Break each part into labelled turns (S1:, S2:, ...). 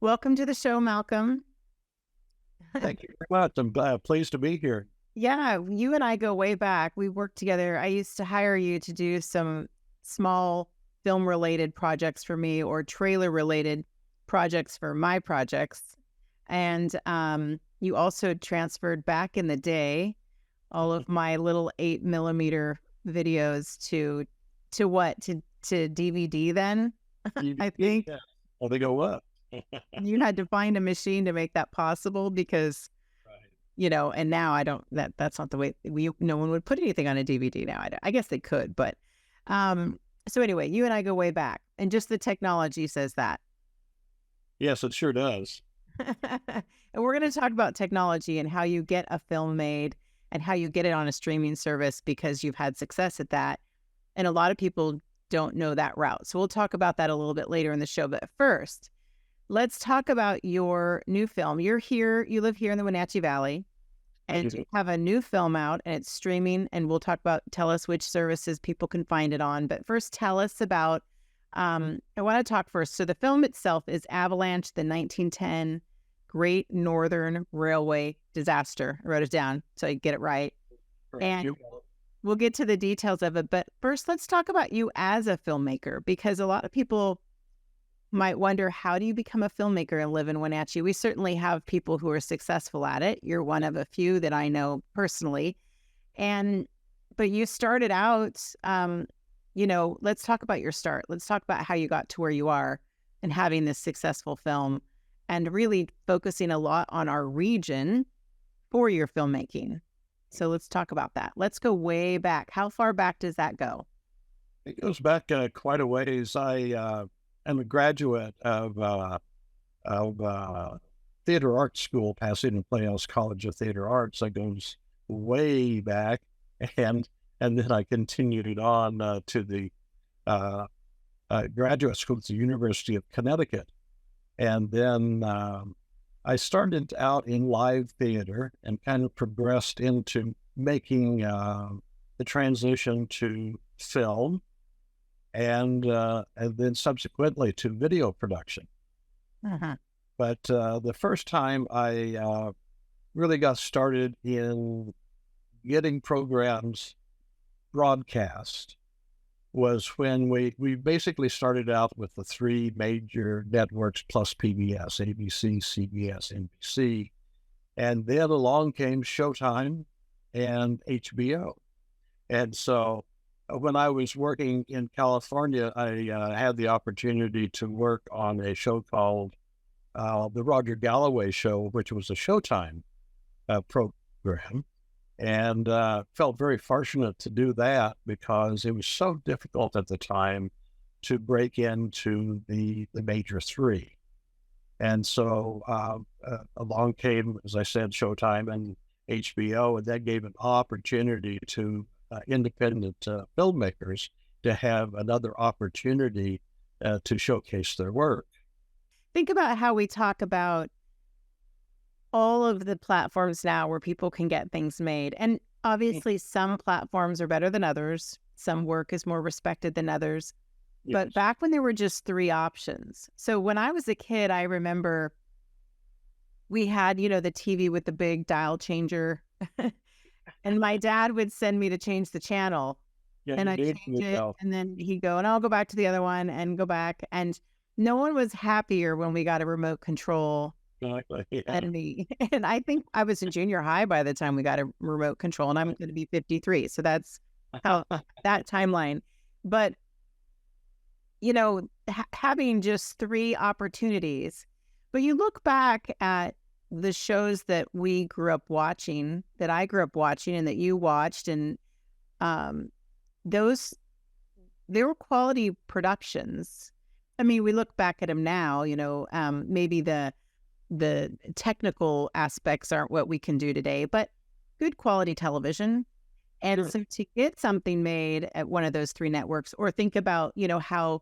S1: Welcome to the show, Malcolm.
S2: Thank you very much. I'm pleased to be here.
S1: Yeah, you and I go way back. We worked together. I used to hire you to do some small film related projects for me or trailer related projects for my projects. And you also transferred back in the day all of my little 8mm videos to what? To DVD then, I think.
S2: Yeah. Oh, they go up.
S1: You had to find a machine to make that possible because
S2: Right.
S1: and now I don't, that's not the way no one would put anything on a DVD now. I guess they could, but, so anyway, you and I go way back and just the technology says that.
S2: Yes, it sure does.
S1: And we're going to talk about technology and how you get a film made and how you get it on a streaming service because you've had success at that. And a lot of people don't know that route. So we'll talk about that a little bit later in the show. But first, let's talk about your new film. You live here in the Wenatchee Valley, and you have a new film out, and it's streaming, and tell us which services people can find it on. But first, tell us about, I want to talk first. So the film itself is Avalanche, the 1910 Great Northern Railway Disaster. I wrote it down so I get it right.
S2: Correct.
S1: And we'll get to the details of it. But first, let's talk about you as a filmmaker, because a lot of people might wonder, how do you become a filmmaker and live in Wenatchee? We certainly have people who are successful at it. You're one of a few that I know personally. But you started out, let's talk about your start. Let's talk about how you got to where you are and having this successful film and really focusing a lot on our region for your filmmaking. So let's talk about that. Let's go way back. How far back does that go?
S2: It goes back quite a ways. I am a graduate of theater arts school, Pasadena Playhouse College of Theater Arts. That goes way back, and then I continued it on to the graduate school at the University of Connecticut, and then I started out in live theater and kind of progressed into making the transition to film and then subsequently to video production.
S1: Uh-huh.
S2: But the first time I really got started in getting programs broadcast was when we basically started out with the three major networks plus PBS, ABC, CBS, NBC. And then along came Showtime and HBO. And so when I was working in California, I had the opportunity to work on a show called The Roger Galloway Show, which was a Showtime program. And felt very fortunate to do that because it was so difficult at the time to break into the major three. And so along came, as I said, Showtime and HBO, and that gave an opportunity to independent filmmakers to have another opportunity to showcase their work.
S1: Think about how we talk about all of the platforms now where people can get things made. And obviously some platforms are better than others. Some work is more respected than others.
S2: Yes.
S1: But back when there were just three options. So when I was a kid, I remember we had, the TV with the big dial changer. And my dad would send me to change the channel.
S2: Yeah,
S1: and I'd change it. And then he'd go, and I'll go back to the other one and go back. And no one was happier when we got a remote control.
S2: Exactly. Yeah.
S1: And I think I was in junior high by the time we got a remote control, and I'm going to be 53. So that's how that timeline. But, having just three opportunities, but you look back at the shows that we grew up watching, that I grew up watching and that you watched, and they were quality productions. I mean, we look back at them now, maybe the technical aspects aren't what we can do today, but good quality television. And
S2: Sure.
S1: so to get something made at one of those three networks, or think about, how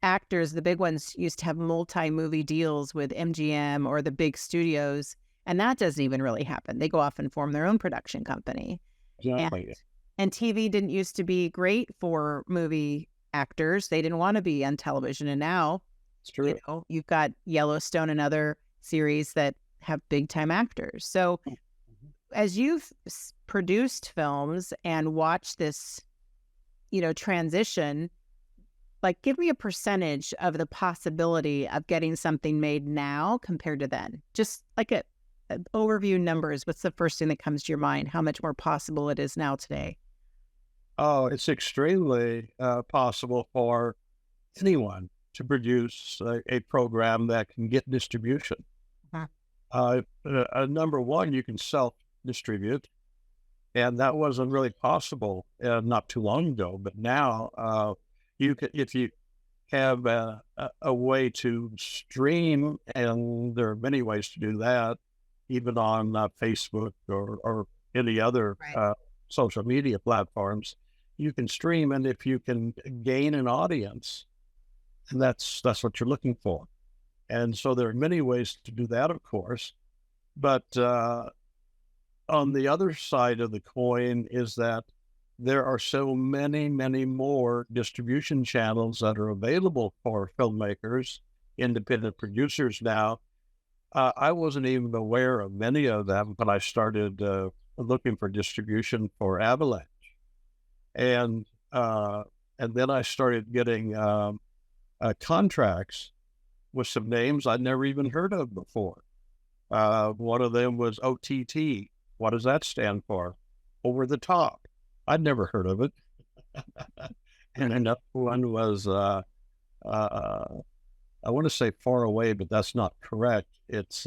S1: actors, the big ones, used to have multi-movie deals with MGM or the big studios, and that doesn't even really happen. They go off and form their own production company.
S2: Exactly.
S1: And TV didn't used to be great for movie actors. They didn't want to be on television. And now
S2: It's true.
S1: You've got Yellowstone and other series that have big time actors. So as you've produced films and watched this, transition, like give me a percentage of the possibility of getting something made now compared to then. Just like an overview numbers. What's the first thing that comes to your mind? How much more possible it is now today?
S2: Oh, it's extremely possible for anyone to produce a program that can get distribution.
S1: Uh-huh.
S2: Number one, you can self-distribute, and that wasn't really possible not too long ago. But now, you can, if you have a way to stream, and there are many ways to do that, even on Facebook or any other
S1: Right.
S2: social media platforms. You can stream, and if you can gain an audience, and that's what you're looking for. And so there are many ways to do that, of course. But on the other side of the coin is that there are so many, many more distribution channels that are available for filmmakers, independent producers now. I wasn't even aware of many of them, but I started looking for distribution for Avalanche. And then I started getting contracts with some names I'd never even heard of before. One of them was OTT. What does that stand for? Over the top. I'd never heard of it. And another one was, I want to say far away, but that's not correct. It's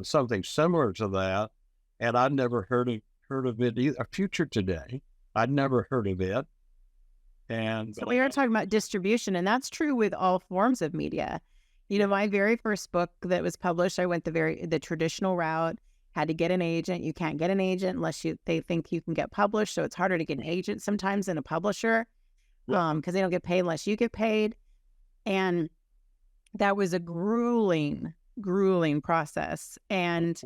S2: something similar to that. And I'd never heard of it either. Future Today. I'd never heard of it. And
S1: So we are talking about distribution, and that's true with all forms of media. My very first book that was published, I went the traditional route, had to get an agent. You can't get an agent unless they think you can get published. So it's harder to get an agent sometimes than a publisher, because they don't get paid unless you get paid. And that was a grueling process. And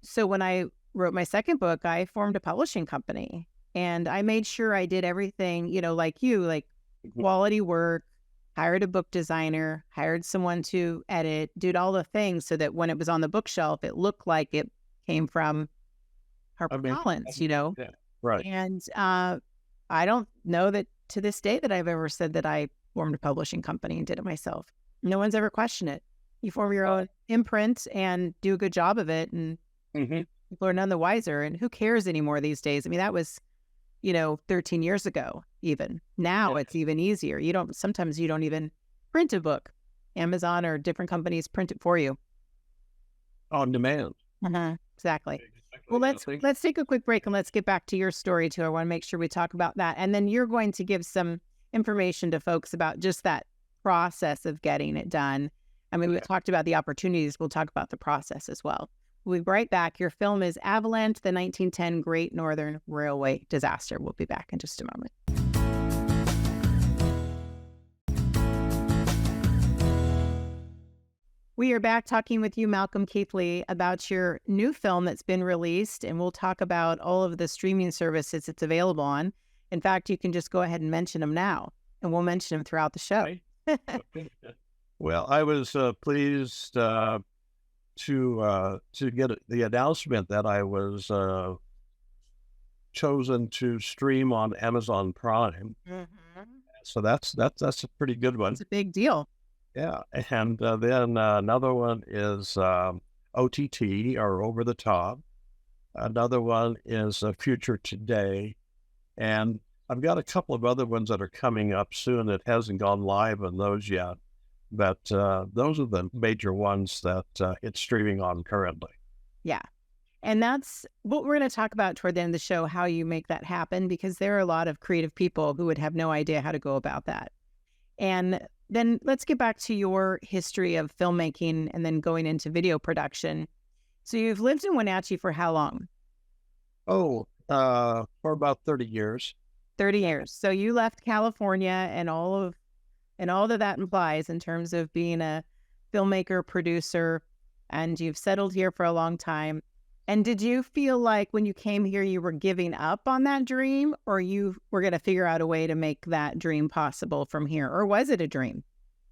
S1: so when I wrote my second book, I formed a publishing company, and I made sure I did everything, like quality work, hired a book designer, hired someone to edit, did all the things so that when it was on the bookshelf, it looked like it came from HarperCollins,
S2: Yeah, right.
S1: And I don't know that to this day that I've ever said that I formed a publishing company and did it myself. No one's ever questioned it. You form your own imprint and do a good job of it, and people are none the wiser. And who cares anymore these days? I mean, that was 13 years ago, even. Now it's even easier. Sometimes you don't even print a book. Amazon or different companies print it for you.
S2: On demand.
S1: Exactly. Well, let's take a quick break and let's get back to your story too. I want to make sure we talk about that. And then you're going to give some information to folks about just that process of getting it done. I mean, we talked about the opportunities. We'll talk about the process as well. We'll be right back. Your film is Avalanche, the 1910 Great Northern Railway Disaster. We'll be back in just a moment. We are back talking with you, Malcolm Keithley, about your new film that's been released, and we'll talk about all of the streaming services it's available on. In fact, you can just go ahead and mention them now, and we'll mention them throughout the show.
S2: Well, I was pleased to get the announcement that I was chosen to stream on Amazon Prime. So that's a pretty good one.
S1: It's a big deal.
S2: Yeah, and then another one is OTT, or Over the Top. Another one is Future Today, and I've got a couple of other ones that are coming up soon. It hasn't gone live on those yet, but those are the major ones that it's streaming on currently.
S1: Yeah. And that's what we're going to talk about toward the end of the show, how you make that happen, because there are a lot of creative people who would have no idea how to go about that. And then let's get back to your history of filmmaking and then going into video production. So you've lived in Wenatchee for how long?
S2: Oh, for about 30 years.
S1: 30 years. So you left California and all that implies in terms of being a filmmaker, producer, and you've settled here for a long time. And did you feel like when you came here, you were giving up on that dream, or you were going to figure out a way to make that dream possible from here? Or was it a dream?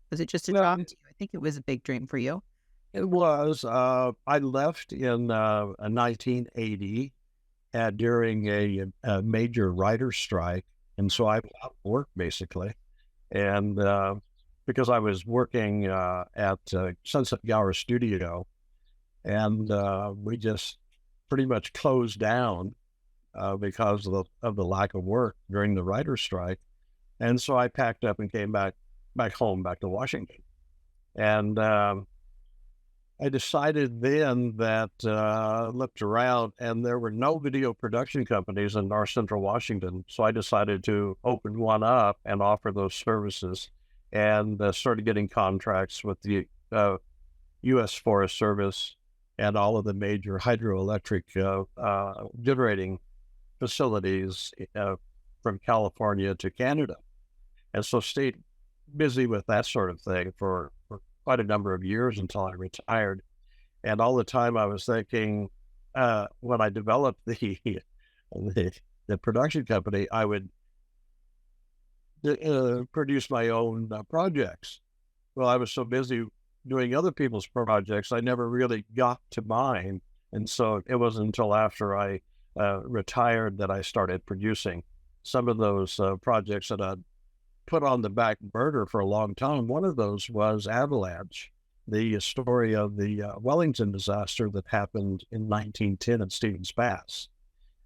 S1: Was it just a job to you think it was a big dream for you.
S2: It was. I left in 1980 during a major writer's strike, and so I was out of work basically. And because I was working at Sunset Gower Studio, and we just pretty much closed down because of the lack of work during the writer's strike. And so I packed up and came back home, back to Washington. And I decided then that looked around, and there were no video production companies in North Central Washington. So I decided to open one up and offer those services, and started getting contracts with the U.S. Forest Service and all of the major hydroelectric generating facilities from California to Canada. And so stayed busy with that sort of thing for quite a number of years until I retired. And all the time I was thinking, when I developed the production company, I would produce my own projects. Well, I was so busy doing other people's projects, I never really got to mine. And so it wasn't until after I retired that I started producing some of those projects that I'd put on the back burner for a long time. One of those was Avalanche, the story of the Wellington disaster that happened in 1910 at Stevens Pass.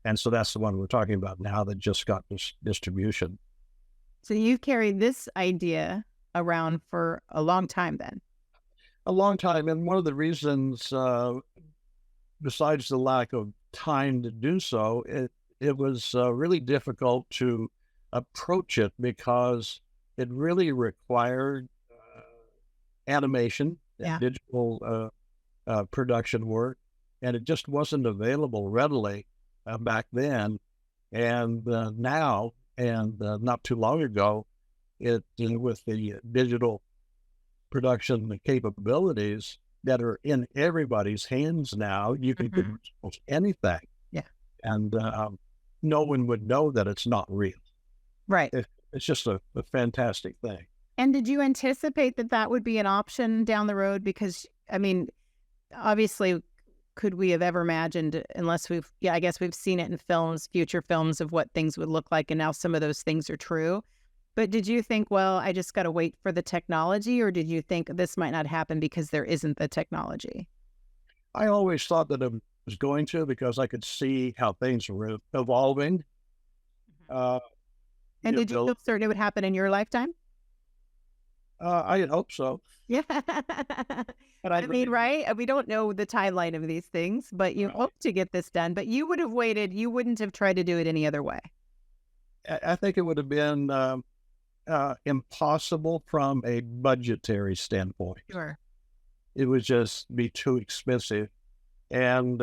S2: And so that's the one we're talking about now that just got this distribution.
S1: So you've carried this idea around for a long time then.
S2: A long time. And one of the reasons, besides the lack of time to do so, it was really difficult to approach it because it really required animation, digital production work, and it just wasn't available readily back then. And now, and not too long ago, with the digital production capabilities that are in everybody's hands now, you can do almost anything.
S1: Yeah.
S2: And no one would know that it's not real.
S1: Right.
S2: It's just a fantastic thing.
S1: And did you anticipate that that would be an option down the road? Because, I mean, obviously, could we have ever imagined, unless I guess we've seen it in films, future films of what things would look like, and now some of those things are true. But did you think, well, I just got to wait for the technology, or did you think this might not happen because there isn't the technology?
S2: I always thought that it was going to, because I could see how things were evolving.
S1: And did you feel certain it would happen in your lifetime?
S2: I hope so.
S1: Yeah.
S2: But
S1: I mean, right? We don't know the timeline of these things, but you hope to get this done. But you would have waited. You wouldn't have tried to do it any other way.
S2: I think it would have been impossible from a budgetary standpoint.
S1: Sure.
S2: It would just be too expensive. And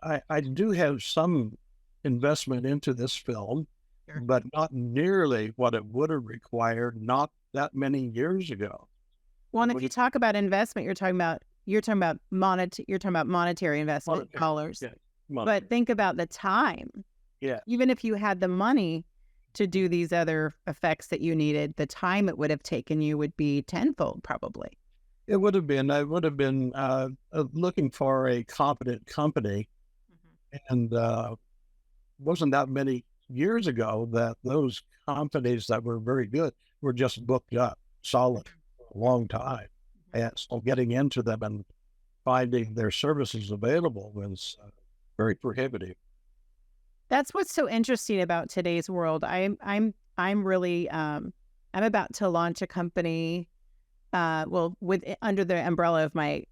S2: I do have some investment into this film,
S1: Sure.
S2: but not nearly what it would have required not that many years ago.
S1: Well, and if you talk about investment, you're talking about monetary investment dollars.
S2: Yeah,
S1: but think about the time.
S2: Yeah.
S1: Even if you had the money to do these other effects that you needed, the time it would have taken you would be tenfold probably.
S2: It would have been. I would have been looking for a competent company, and wasn't that many years ago that those companies that were very good were just booked up solid for a long time. And so getting into them and finding their services available was very prohibitive.
S1: That's what's so interesting about today's world. I'm really I'm about to launch a company. Under the umbrella of my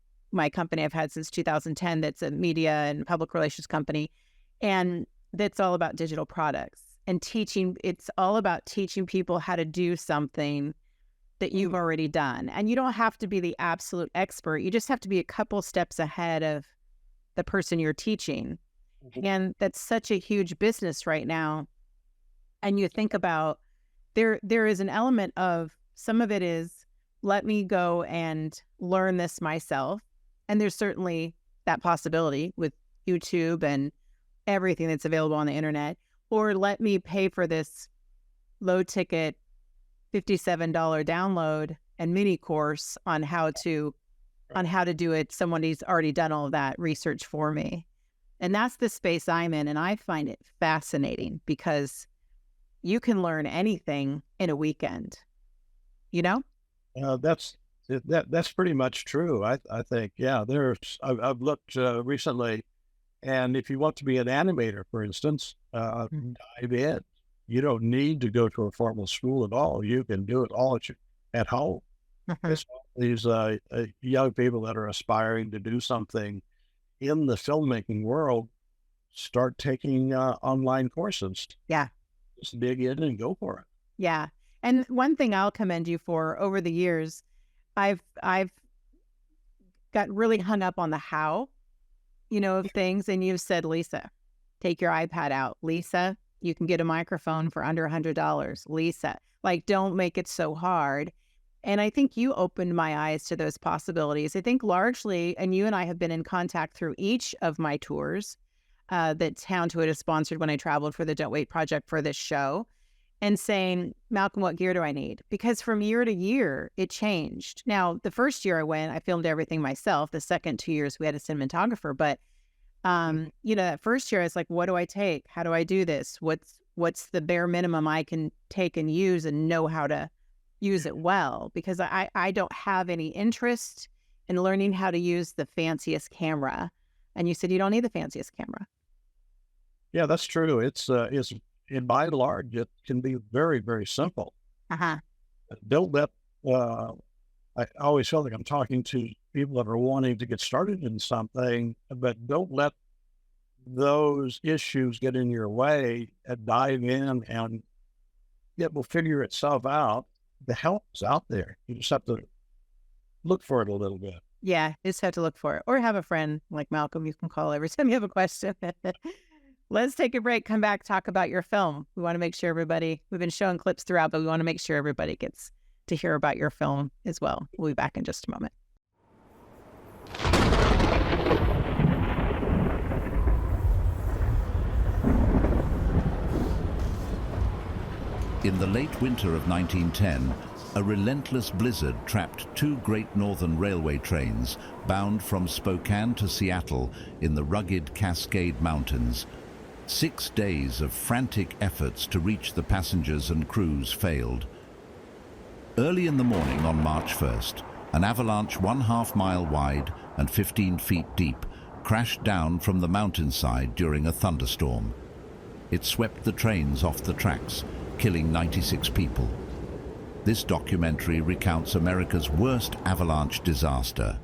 S1: company I've had since 2010. That's a media and public relations company, and that's all about digital products and teaching. It's all about teaching people how to do something that you've already done. And you don't have to be the absolute expert. You just have to be a couple steps ahead of the person you're teaching. And that's such a huge business right now. And you think about there is an element of, some of it is, let me go and learn this myself. And there's certainly that possibility with YouTube and everything that's available on the internet. Or let me pay for this low ticket $57 download and mini course on how to do it. Somebody's already done all of that research for me. And that's the space I'm in. And I find it fascinating because you can learn anything in a weekend, you know?
S2: That's pretty much true. I think, yeah, I've looked recently, and if you want to be an animator, for instance,
S1: Mhm.
S2: dive in. You don't need to go to a formal school at all. You can do it all at home.
S1: Mhm.
S2: It's all these young people that are aspiring to do something in the filmmaking world. Start taking online courses.
S1: Yeah.
S2: Just dig in and go for it.
S1: Yeah. And one thing I'll commend you for over the years, I've got really hung up on the how, of things. And you've said, Lisa, take your iPad out. Lisa, you can get a microphone for under $100. Lisa, like, don't make it so hard. And I think you opened my eyes to those possibilities. I think largely, and you and I have been in contact through each of my tours that Town to It has sponsored when I traveled for the Don't Wait Project for this show, and saying, Malcolm, what gear do I need? Because from year to year, it changed. Now, the first year I went, I filmed everything myself. The second 2 years, we had a cinematographer. But, that first year, I was like, what do I take? How do I do this? What's the bare minimum I can take and use and know how to use it well? Because I don't have any interest in learning how to use the fanciest camera. And you said you don't need the fanciest camera.
S2: Yeah, that's true. It's in by and large, it can be very, very simple.
S1: Uh-huh.
S2: Don't let, uh, I always feel like I'm talking to people that are wanting to get started in something, but don't let those issues get in your way and dive in, and it will figure itself out. The help is out there. You just have to look for it a little bit.
S1: Yeah, just have to look for it. Or have a friend like Malcolm you can call every time you have a question. Let's take a break, come back, talk about your film. We want to make sure we've been showing clips throughout, but we want to make sure everybody gets to hear about your film as well. We'll be back in just a moment.
S3: In the late winter of 1910, a relentless blizzard trapped two Great Northern Railway trains bound from Spokane to Seattle in the rugged Cascade Mountains. 6 days of frantic efforts to reach the passengers and crews failed. Early in the morning on March 1st, an avalanche 1/2 mile wide and 15 feet deep crashed down from the mountainside during a thunderstorm. It swept the trains off the tracks, killing 96 people. This documentary recounts America's worst avalanche disaster.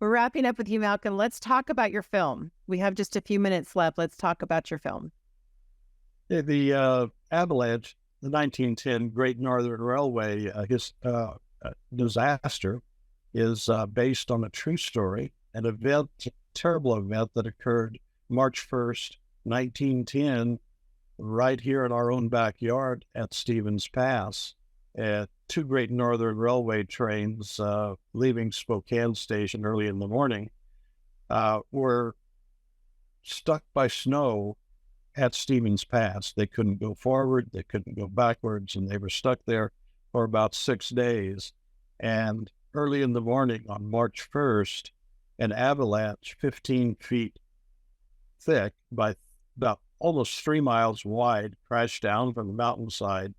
S1: We're wrapping up with you, Malcolm. Let's talk about your film. We have just a few minutes left. Let's talk about your film.
S2: The avalanche, the 1910 Great Northern Railway disaster, is based on a true story, an event, a terrible event that occurred March 1st, 1910, right here in our own backyard at Stevens Pass. Two Great Northern Railway trains leaving Spokane Station early in the morning were stuck by snow at Stevens Pass. They couldn't go forward, they couldn't go backwards, and they were stuck there for about 6 days. And early in the morning on March 1st, an avalanche 15 feet thick by about almost 3 miles wide crashed down from the mountainside.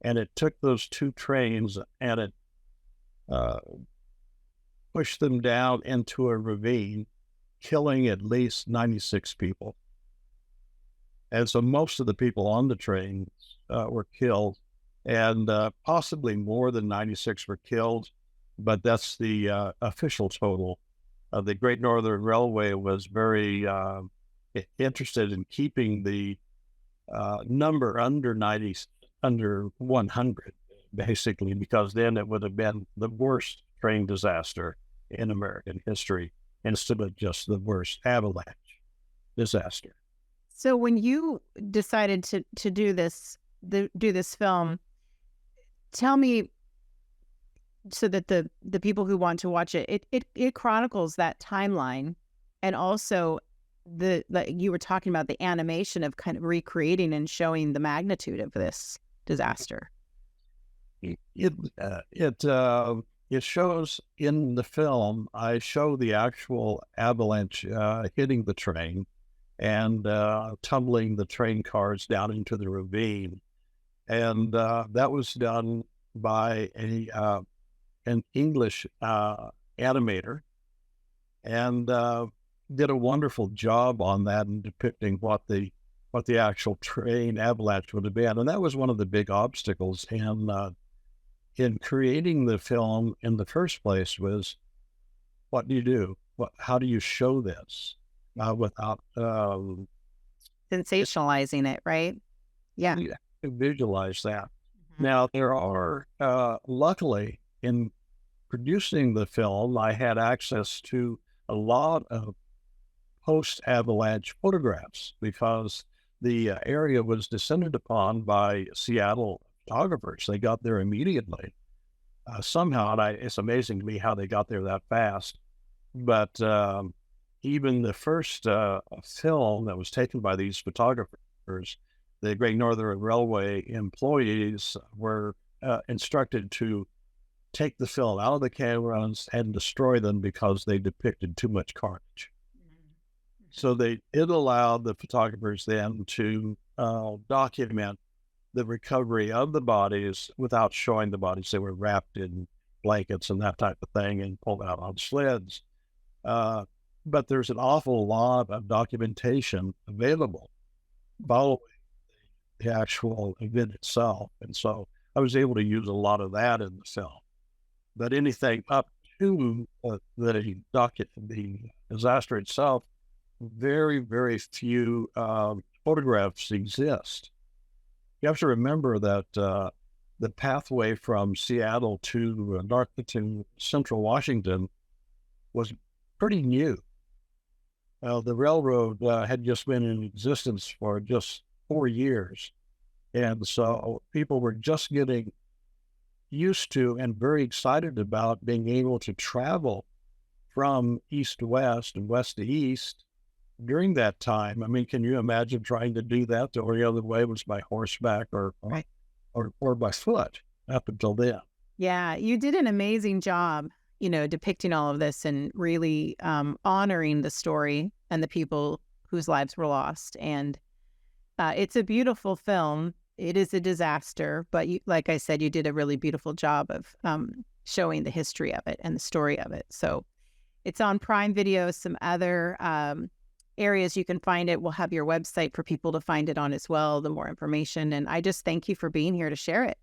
S2: And it took those two trains and it pushed them down into a ravine, killing at least 96 people. And so most of the people on the trains were killed, and possibly more than 96 were killed, but that's the official total. The Great Northern Railway was very interested in keeping the number under 100. basically, because then it would have been the worst train disaster in American history instead of just the worst avalanche disaster.
S1: So when you decided to do this film, tell me, so that the people who want to watch it chronicles that timeline, and also like you were talking about, the animation of kind of recreating and showing the magnitude of this disaster.
S2: It shows in the film. I show the actual avalanche hitting the train and tumbling the train cars down into the ravine, and that was done by an English animator, and did a wonderful job on that and depicting what the actual train avalanche would have been. And that was one of the big obstacles in creating the film in the first place was, what do you do? How do you show this without
S1: Sensationalizing it, right? Yeah.
S2: you have to visualize that?
S1: Mhm.
S2: Now, there are, luckily, in producing the film, I had access to a lot of post-avalanche photographs because the area was descended upon by Seattle photographers. They got there immediately. Somehow, and it's amazing to me how they got there that fast. But even the first film that was taken by these photographers, the Great Northern Railway employees were instructed to take the film out of the cameras and destroy them because they depicted too much carnage. So it allowed the photographers then to document the recovery of the bodies without showing the bodies. They were wrapped in blankets and that type of thing and pulled out on sleds. But there's an awful lot of documentation available following the actual event itself. And so I was able to use a lot of that in the film. But anything up to the disaster itself, very, very few photographs exist. You have to remember that the pathway from Seattle to Central Washington was pretty new. The railroad had just been in existence for just 4 years. And so people were just getting used to and very excited about being able to travel from east to west and west to east during that time. I mean, can you imagine trying to do that? The only other way was by horseback or by foot up until then.
S1: Yeah, you did an amazing job, depicting all of this and really honoring the story and the people whose lives were lost. And it's a beautiful film. It is a disaster, but like I said, you did a really beautiful job of showing the history of it and the story of it. So it's on Prime Video. Some other areas you can find it. We'll have your website for people to find it on as well, the more information. And I just thank you for being here to share it.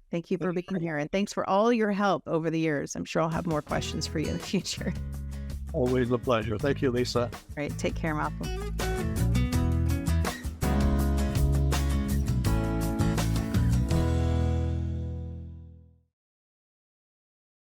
S1: Thank you for being here. And thanks for all your help over the years. I'm sure I'll have more questions for you in the future.
S2: Always a pleasure. Thank you, Lisa.
S1: All right. Take care, Malcolm.